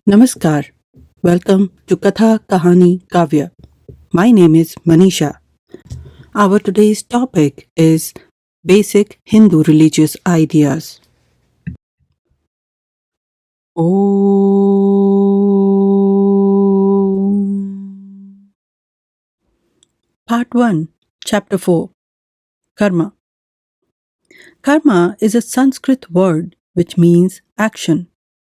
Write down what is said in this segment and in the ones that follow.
Namaskar. Welcome to Katha Kahani Kavya. My name is Manisha. Our today's topic is basic Hindu religious ideas. Om. Part 1, Chapter 4, Karma. Karma is a Sanskrit word which means action,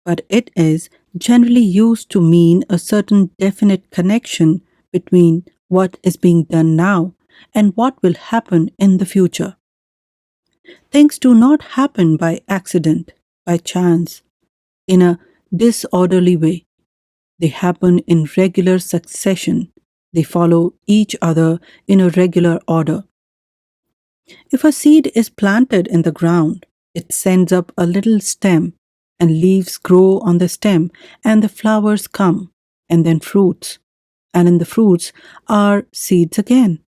but it is generally used to mean a certain definite connection between what is being done now and what will happen in the future. Things do not happen by accident, by chance, in a disorderly way. They happen in regular succession. They follow each other in a regular order. If a seed is planted in the ground, it sends up a little stem, and leaves grow on the stem, and the flowers come, and then fruits, and in the fruits are seeds again.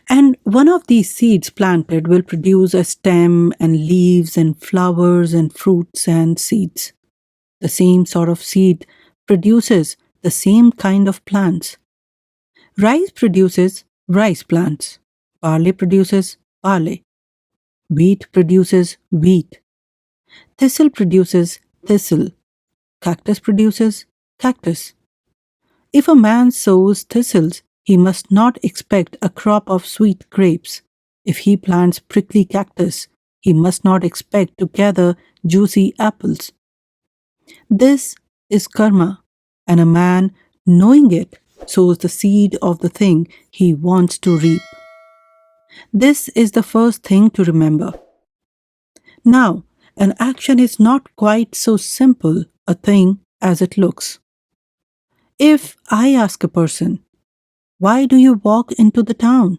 And one of these seeds planted will produce a stem and leaves and flowers and fruits and seeds. The same sort of seed produces the same kind of plants. Rice produces rice plants. Barley produces barley. Wheat produces wheat. Thistle produces thistle. Cactus produces cactus. If a man sows thistles, he must not expect a crop of sweet grapes. If he plants prickly cactus, he must not expect to gather juicy apples. This is karma, and a man, knowing it, sows the seed of the thing he wants to reap. This is the first thing to remember. Now, an action is not quite so simple a thing as it looks. If I ask a person, "Why do you walk into the town?"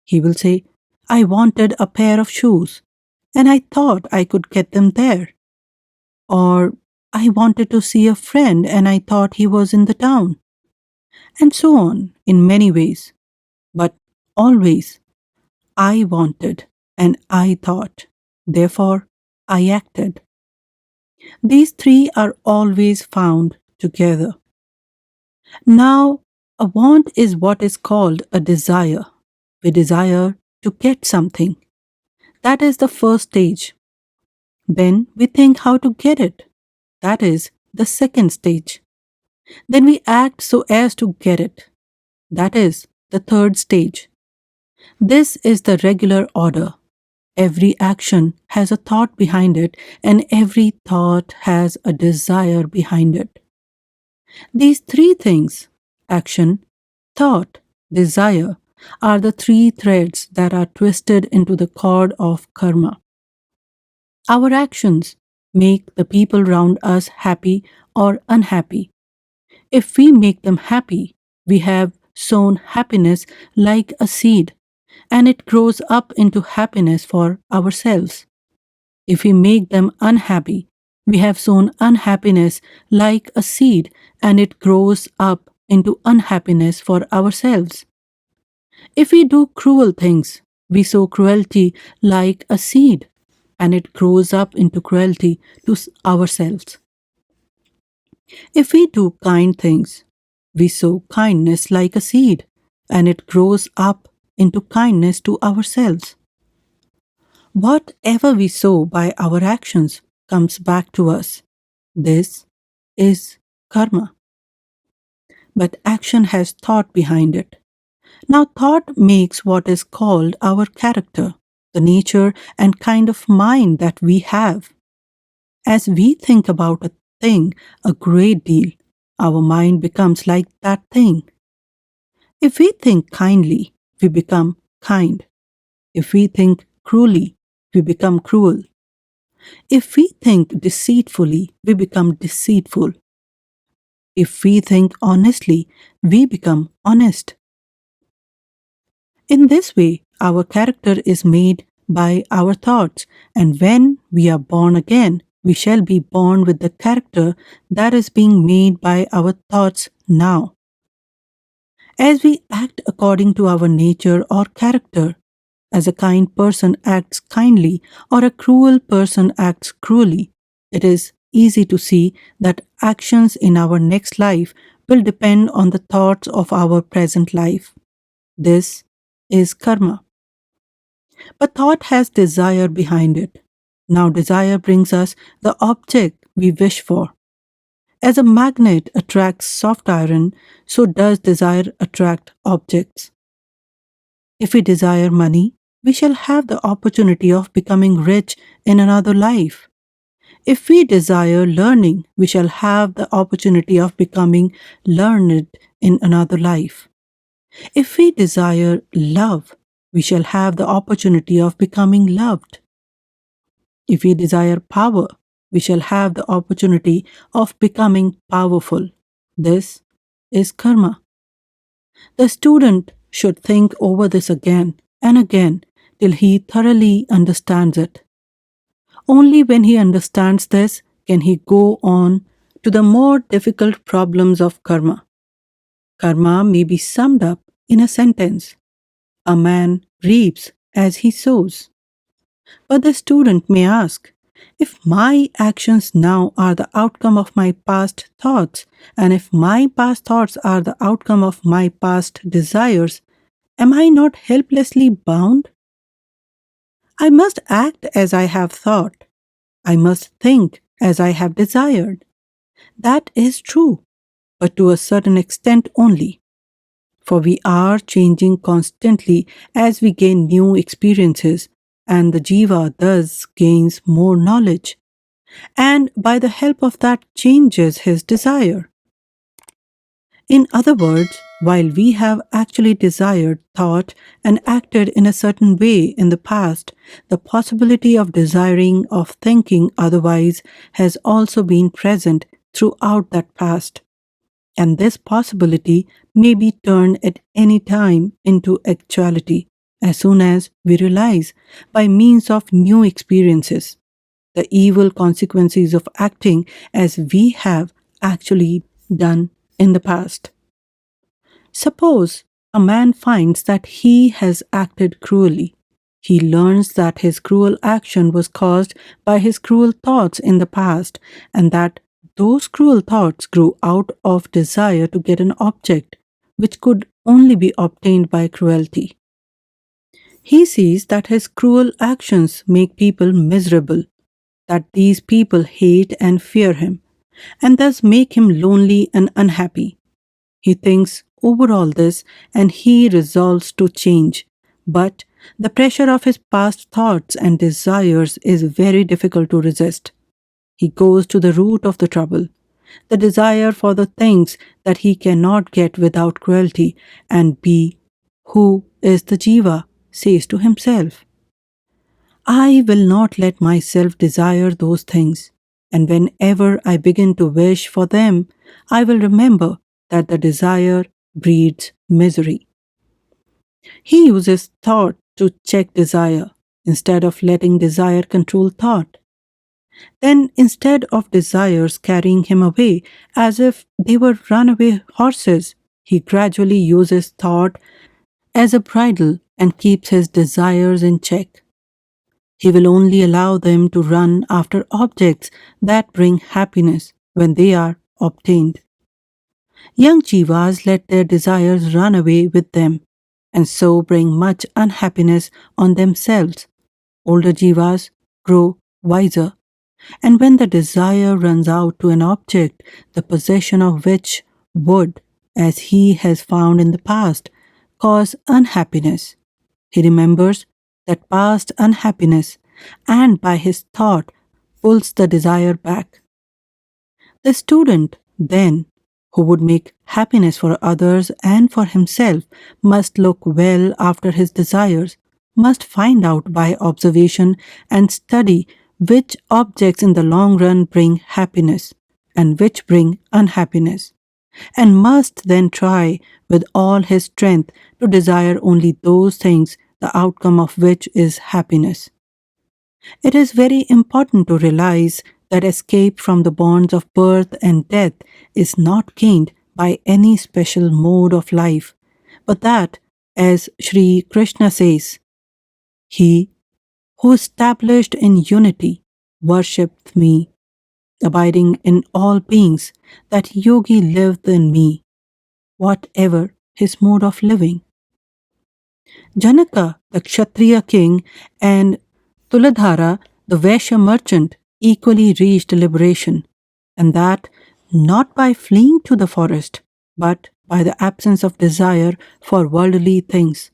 he will say, "I wanted a pair of shoes, and I thought I could get them there." Or, "I wanted to see a friend, and I thought he was in the town." And so on, in many ways. But always, I wanted, and I thought. Therefore, I acted. These three are always found together. Now, a want is what is called a desire. We desire to get something. That is the first stage. Then we think how to get it. That is the second stage. Then we act so as to get it. That is the third stage. This is the regular order. Every action has a thought behind it, and every thought has a desire behind it. These three things, action, thought, desire, are the three threads that are twisted into the cord of karma. Our actions make the people round us happy or unhappy. If we make them happy, we have sown happiness like a seed, and it grows up into happiness for ourselves. If we make them unhappy, we have sown unhappiness like a seed, and it grows up into unhappiness for ourselves. If we do cruel things, we sow cruelty like a seed, and it grows up into cruelty to ourselves. If we do kind things, we sow kindness like a seed, and it grows up into kindness to ourselves. Whatever we sow by our actions comes back to us. This is karma. But action has thought behind it. Now, thought makes what is called our character, the nature and kind of mind that we have. As we think about a thing a great deal, our mind becomes like that thing. If we think kindly, we become kind. If we think cruelly, we become cruel. If we think deceitfully, we become deceitful. If we think honestly, we become honest. In this way, our character is made by our thoughts, and when we are born again, we shall be born with the character that is being made by our thoughts now. As we act according to our nature or character, as a kind person acts kindly or a cruel person acts cruelly, it is easy to see that actions in our next life will depend on the thoughts of our present life. This is karma. But thought has desire behind it. Now, desire brings us the object we wish for. As a magnet attracts soft iron, so does desire attract objects. If we desire money, we shall have the opportunity of becoming rich in another life. If we desire learning, we shall have the opportunity of becoming learned in another life. If we desire love, we shall have the opportunity of becoming loved. If we desire power, we shall have the opportunity of becoming powerful. This is karma. The student should think over this again and again till he thoroughly understands it. Only when he understands this can he go on to the more difficult problems of karma. Karma may be summed up in a sentence: a man reaps as he sows. But the student may ask, if my actions now are the outcome of my past thoughts, and if my past thoughts are the outcome of my past desires, am I not helplessly bound? I must act as I have thought. I must think as I have desired. That is true, but to a certain extent only. For we are changing constantly as we gain new experiences, and the jiva thus gains more knowledge, and by the help of that changes his desire. In other words, while we have actually desired, thought, and acted in a certain way in the past, the possibility of desiring, of thinking otherwise has also been present throughout that past. And this possibility may be turned at any time into actuality as soon as we realize, by means of new experiences, the evil consequences of acting as we have actually done in the past. Suppose a man finds that he has acted cruelly. He learns that his cruel action was caused by his cruel thoughts in the past, and that those cruel thoughts grew out of desire to get an object which could only be obtained by cruelty. He sees that his cruel actions make people miserable, that these people hate and fear him, and thus make him lonely and unhappy. He thinks over all this and he resolves to change. But the pressure of his past thoughts and desires is very difficult to resist. He goes to the root of the trouble, the desire for the things that he cannot get without cruelty, and be who is the jiva says to himself, I will not let myself desire those things, and whenever I begin to wish for them, I will remember that the desire breeds misery. He uses thought to check desire instead of letting desire control thought. Then, instead of desires carrying him away as if they were runaway horses, he gradually uses thought as a bridle and keeps his desires in check. He will only allow them to run after objects that bring happiness when they are obtained. Young jivas let their desires run away with them and so bring much unhappiness on themselves. Older jivas grow wiser, and when the desire runs out to an object, the possession of which would, as he has found in the past, cause unhappiness, he remembers that past unhappiness and by his thought pulls the desire back. The student, then, who would make happiness for others and for himself must look well after his desires, must find out by observation and study which objects in the long run bring happiness and which bring unhappiness, and must then try with all his strength to desire only those things the outcome of which is happiness. It is very important to realize that escape from the bonds of birth and death is not gained by any special mode of life, but that, as Sri Krishna says, he who established in unity worshipeth me, abiding in all beings, that yogi lived in me, whatever his mode of living. Janaka, the Kshatriya king, and Tuladhara, the Vaishya merchant, equally reached liberation, and that not by fleeing to the forest, but by the absence of desire for worldly things.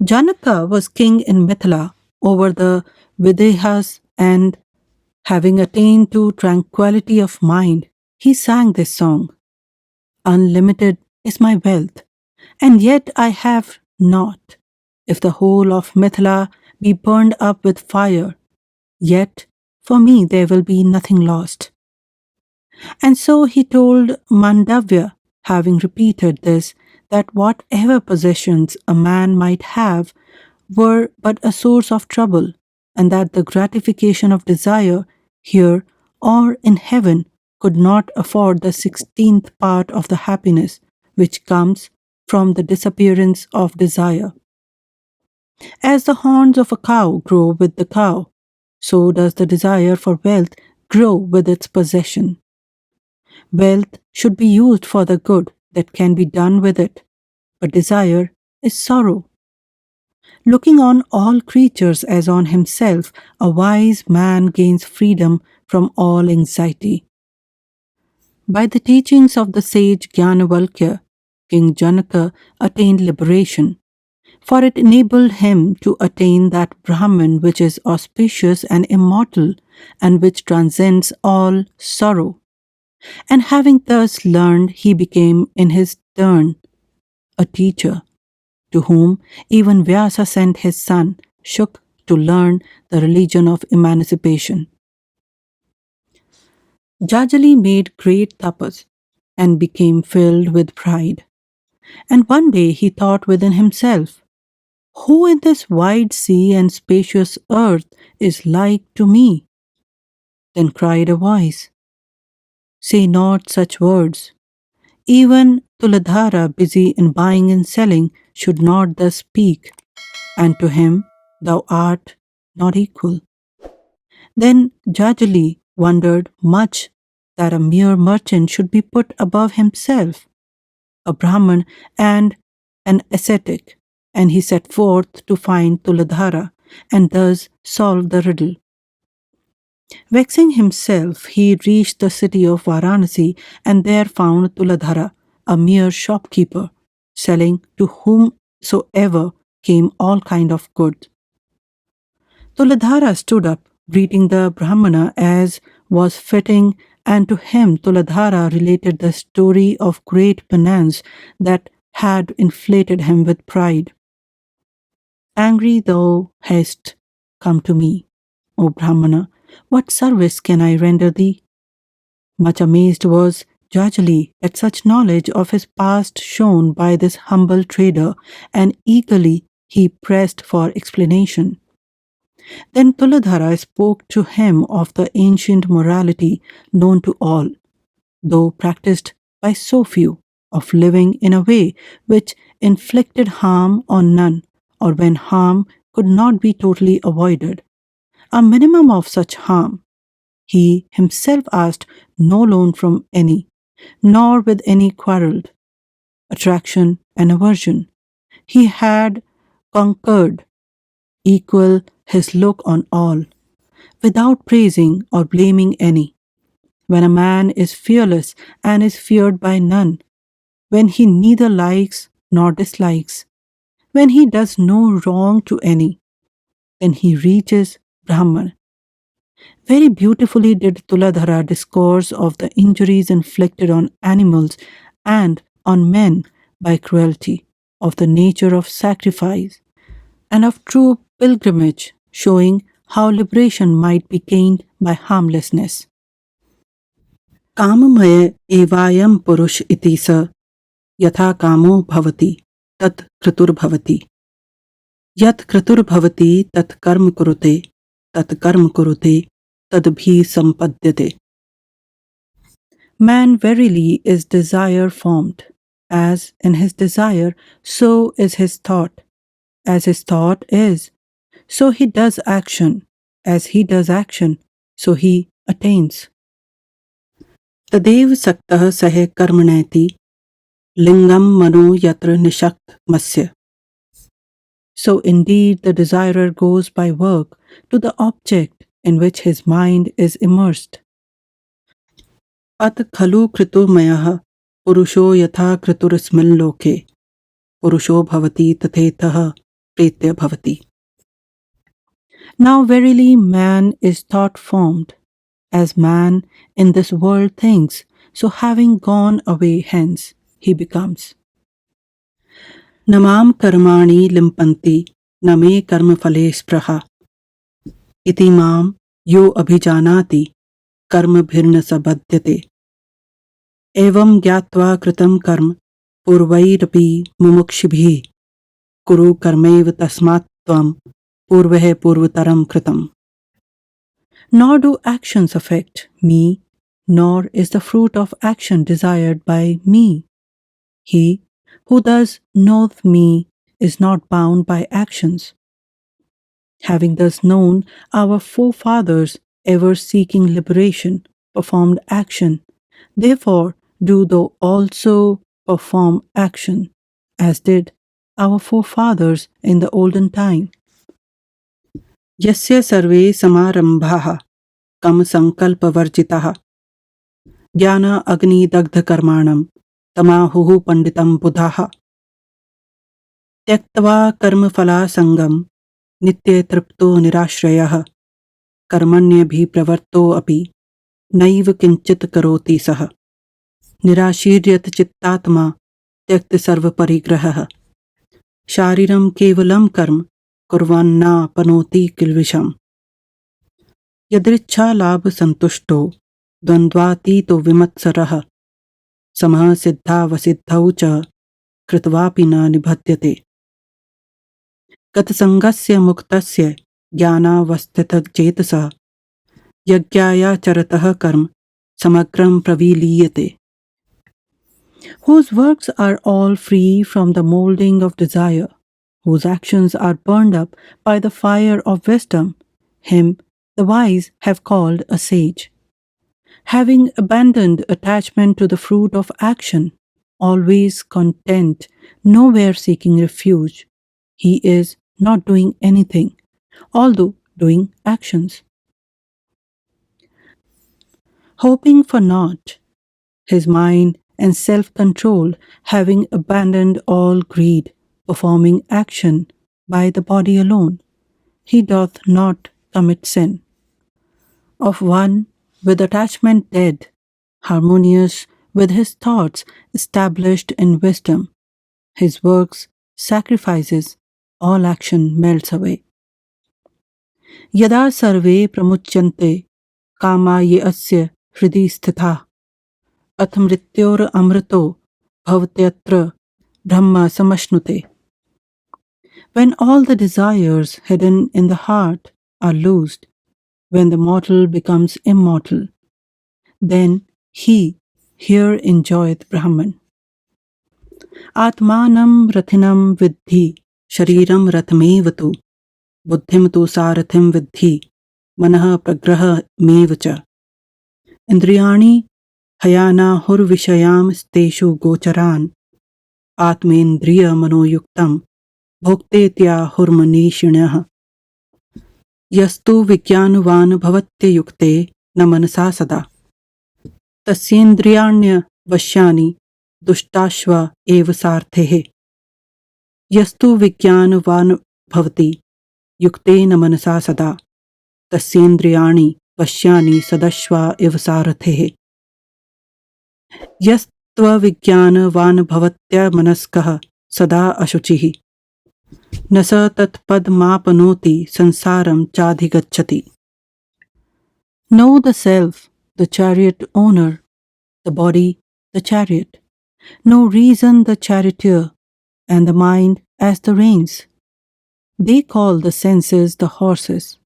Janaka was king in Mithila over the Videhas, and having attained to tranquility of mind, he sang this song: Unlimited is my wealth, and yet I have not. If the whole of Mithila be burned up with fire, yet for me there will be nothing lost. And so he told Mandavya, having repeated this, that whatever possessions a man might have were but a source of trouble, and that the gratification of desire here or in heaven could not afford the 16th part of the happiness which comes from the disappearance of desire. As the horns of a cow grow with the cow, so does the desire for wealth grow with its possession. Wealth should be used for the good that can be done with it, but desire is sorrow. Looking on all creatures as on himself, a wise man gains freedom from all anxiety. By the teachings of the sage Gyanavalkya, King Janaka attained liberation, for it enabled him to attain that Brahman which is auspicious and immortal, and which transcends all sorrow. And having thus learned, he became in his turn a teacher, to whom even Vyasa sent his son Shuk to learn the religion of emancipation. Jajali made great tapas and became filled with pride. And one day he thought within himself, who in this wide sea and spacious earth is like to me? Then cried a voice, say not such words. Even Tuladhara, busy in buying and selling, should not thus speak, and to him thou art not equal. Then Jajali wondered much that a mere merchant should be put above himself, a Brahman and an ascetic, and he set forth to find Tuladhara and thus solve the riddle. Vexing himself, he reached the city of Varanasi and there found Tuladhara, a mere shopkeeper, selling to whomsoever came all kind of goods. Tuladhara stood up, greeting the Brahmana as was fitting, and to him Tuladhara related the story of great penance that had inflated him with pride. Angry thou hast come to me, O Brahmana, what service can I render thee? Much amazed was Jajali at such knowledge of his past shown by this humble trader, and eagerly he pressed for explanation. Then Tuladhara spoke to him of the ancient morality known to all, though practiced by so few, of living in a way which inflicted harm on none, or when harm could not be totally avoided, a minimum of such harm. He himself asked no loan from any, nor with any quarrelled. Attraction and aversion he had conquered, equal his look on all, without praising or blaming any. When a man is fearless and is feared by none, when he neither likes nor dislikes, when he does no wrong to any, then he reaches Brahman. Very beautifully did Tuladhara discourse of the injuries inflicted on animals and on men by cruelty, of the nature of sacrifice, and of true pilgrimage, showing how liberation might be gained by harmlessness. काममय एवायम पुरुष इति स यथा कामो भवति तत् क्रतुर्भवति यत् क्रतुर्भवति तत् कर्म कुरुते तत् कर्म कुरुते तद्भि सम्पद्यते. Man verily is desire formed. As in his desire, so is his thought. As his thought is, so he does action. As he does action, so he attains. तदेव सक्तः सह कर्मणैति lingam mano yatra nishakt masya. So indeed the desirer goes by work to the object in which his mind is immersed. At khalu kritu mayah purusho yatha kriturasmin loke purusho bhavati tathetah pretya bhavati. Now verily man is thought formed, as man in this world thinks, so having gone away hence, he becomes. Namam karmani limpanti name karma phale spraha iti mam yo abhijanati karma bhirna sabhadyate evam gyatva kritam karma purvairapi mumukshibhi kuru karmaiva tasmat tvam purvah purvataram kritam. Nor do actions affect me, nor is the fruit of action desired by me. He who thus knoweth me is not bound by actions. Having thus known our forefathers ever seeking liberation, performed action, therefore do thou also perform action, as did our forefathers in the olden time. Yasya sarve samarambhaha kam sankalpavarjitaha jnana agni dagdha karmanam tamahuhu panditam buddhaha tyaktva karma phala sangam nitya tripto nirashrayah karmanyabhi pravarto api naiva kinchit karoti saha nirashiryat chittatma tyakt sarva parigrahah shariram kevalam karma kurvanna panoti kilvisham yadricha labh santushto द्वन्द्वातीतो विमत्सरः समः सिद्धावसिद्धौ च कृत्वापि न निबध्यते गतसङ्गस्य मुक्तस्य ज्ञानावस्थितचेतसः यज्ञायाचरतः कर्म समग्रं प्रविलीयते. Whose works are all free from the moulding of desire, whose actions are burned up by the fire of wisdom, him the wise have called a sage. Having abandoned attachment to the fruit of action, always content, nowhere seeking refuge, he is not doing anything, although doing actions. Hoping for naught, his mind and self-control having abandoned all greed, performing action by the body alone, he doth not commit sin. Of one with attachment dead, harmonious with his thoughts established in wisdom, his works, sacrifices, all action melts away. Yada sarve pramuchyante kama ye asya hridi sthitha athmrityor amrito bhavatyatra brahma samashnute. When all the desires hidden in the heart are loosed, when the mortal becomes immortal, then he here enjoyeth Brahman. Atmanam rathinam vidhi shariram rathmevatu buddhim tu sarathim vidhi manah pragraha mevacha indriyani hayana hurvishayam steshu gocharan atmendriya manoyuktam bhoktetya hurmanishinah yastu vigyanuvan bhavatya yukte na manasa sada तस्येन्द्रियाण्य वश्यानि दुष्टाश्व एव सार्थेः यस्तु विज्ञानवान् भवति युक्तेन मनसा सदा तस्येन्द्रियाणि वश्यानि सदश्व एव सारथेः यस्त्वविज्ञानवान् भवत्यमनस्कः सदा अशुचिः न स तत्पदमाप्नोति संसारं चाधिगच्छति. Know the self, the chariot owner, the body, the chariot. Know reason the charioteer, and the mind as the reins. They call the senses the horses,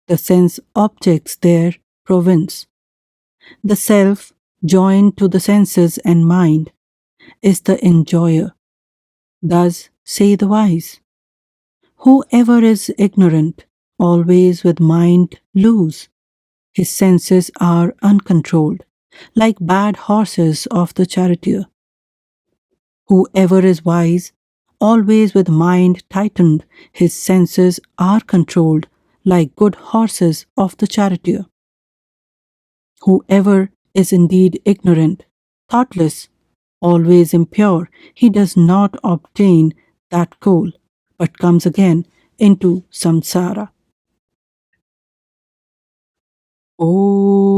the sense objects their province. The self, joined to the senses and mind, is the enjoyer. Thus say the wise. Whoever is ignorant, always with mind loose, his senses are uncontrolled, like bad horses of the charioteer. Whoever is wise, always with mind tightened, his senses are controlled, like good horses of the charioteer. Whoever is indeed ignorant, thoughtless, always impure, he does not obtain that goal, but comes again into samsara. Om